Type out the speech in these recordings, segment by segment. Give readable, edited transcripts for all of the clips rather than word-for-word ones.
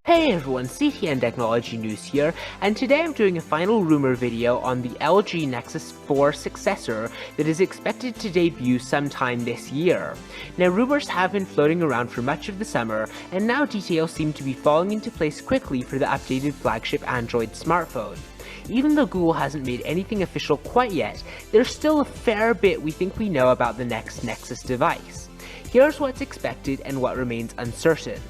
Hey everyone, CTNtechnologynews here, and today I'm doing a final rumor video on the LG Nexus 4 successor that is expected to debut sometime this year. Now, rumors have been floating around for much of the summer, and now details seem to be falling into place quickly for the updated flagship Android smartphone. Even though Google hasn't made anything official quite yet, there's still a fair bit we think we know about the next Nexus device. Here's what's expected and what remains uncertain.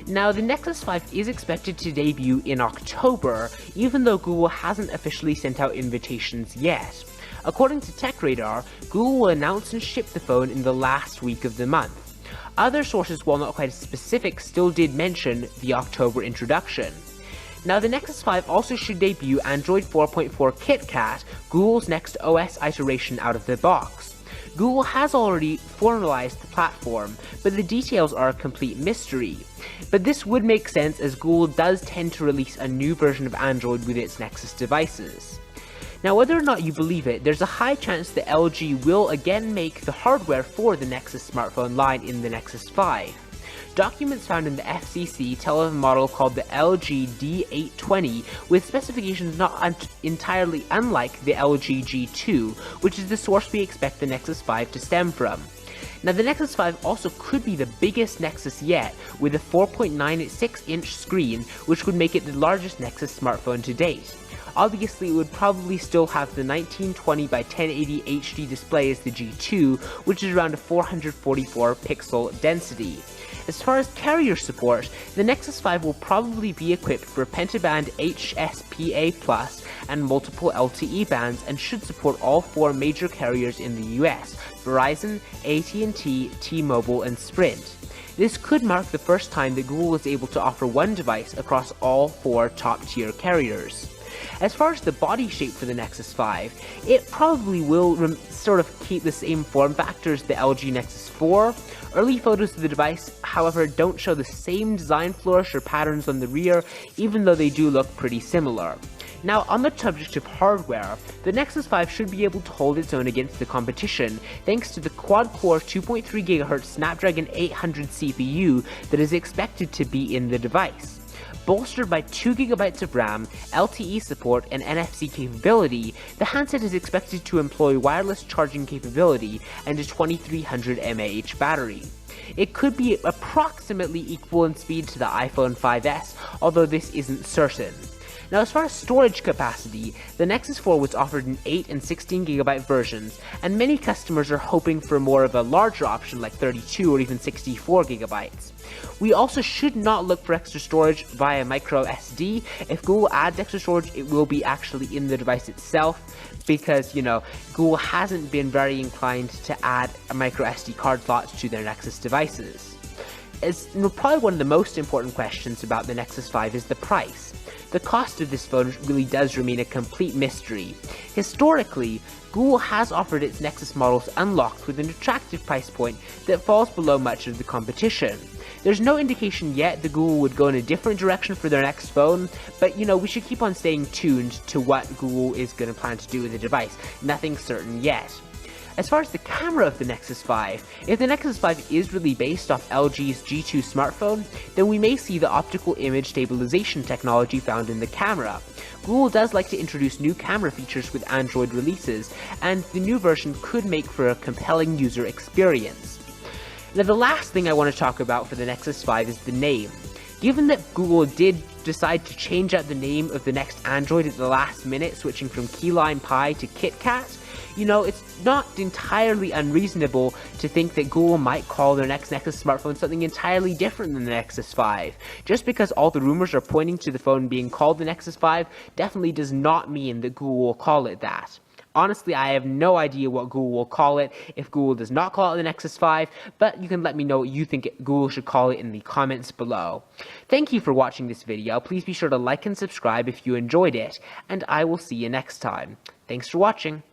Now, the Nexus 5 is expected to debut in October, even though Google hasn't officially sent out invitations yet. According to TechRadar, Google will announce and ship the phone in the last week of the month. Other sources, while not quite as specific, still did mention the October introduction. Now, the Nexus 5 also should debut Android 4.4 KitKat, Google's next OS iteration out of the box. Google has already formalized the platform, but the details are a complete mystery. But this would make sense, as Google does tend to release a new version of Android with its Nexus devices. Now, whether or not you believe it, there's a high chance that LG will again make the hardware for the Nexus smartphone line in the Nexus 5. Documents found in the FCC tell of a model called the LG D820 with specifications not entirely unlike the LG G2, which is the source we expect the Nexus 5 to stem from. Now, the Nexus 5 also could be the biggest Nexus yet, with a 4.96-inch screen, which would make it the largest Nexus smartphone to date. Obviously, it would probably still have the 1920 by 1080 HD display as the G2, which is around a 444 pixel density. As far as carrier support, the Nexus 5 will probably be equipped for pentaband HSPA+ and multiple LTE bands, and should support all four major carriers in the US: Verizon, AT&T, T-Mobile, and Sprint. This could mark the first time that Google is able to offer one device across all four top-tier carriers. As far as the body shape for the Nexus 5, it probably will sort of keep the same form factor as the LG Nexus 4. Early photos of the device, however, don't show the same design flourish or patterns on the rear, even though they do look pretty similar. Now, on the subject of hardware, the Nexus 5 should be able to hold its own against the competition, thanks to the quad-core 2.3 GHz Snapdragon 800 CPU that is expected to be in the device. Bolstered by 2GB of RAM, LTE support, and NFC capability, the handset is expected to employ wireless charging capability and a 2300 mAh battery. It could be approximately equal in speed to the iPhone 5S, although this isn't certain. Now, as far as storage capacity, the Nexus 4 was offered in 8 and 16GB versions, and many customers are hoping for more of a larger option like 32 or even 64GB. We also should not look for extra storage via micro SD. If Google adds extra storage, it will be actually in the device itself, because, Google hasn't been very inclined to add a micro SD card slots to their Nexus devices. Probably one of the most important questions about the Nexus 5 is the price. The cost of this phone really does remain a complete mystery. Historically, Google has offered its Nexus models unlocked with an attractive price point that falls below much of the competition. There's no indication yet that Google would go in a different direction for their next phone, but we should keep on staying tuned to what Google is going to plan to do with the device. Nothing certain yet. As far as the camera of the Nexus 5, if the Nexus 5 is really based off LG's G2 smartphone, then we may see the optical image stabilization technology found in the camera. Google does like to introduce new camera features with Android releases, and the new version could make for a compelling user experience. Now, the last thing I want to talk about for the Nexus 5 is the name. Given that Google did decide to change out the name of the next Android at the last minute, switching from Key Lime Pie to KitKat, it's not entirely unreasonable to think that Google might call their next Nexus smartphone something entirely different than the Nexus 5. Just because all the rumors are pointing to the phone being called the Nexus 5 definitely does not mean that Google will call it that. Honestly, I have no idea what Google will call it if Google does not call it the Nexus 5, but you can let me know what you think Google should call it in the comments below. Thank you for watching this video. Please be sure to like and subscribe if you enjoyed it, and I will see you next time. Thanks for watching.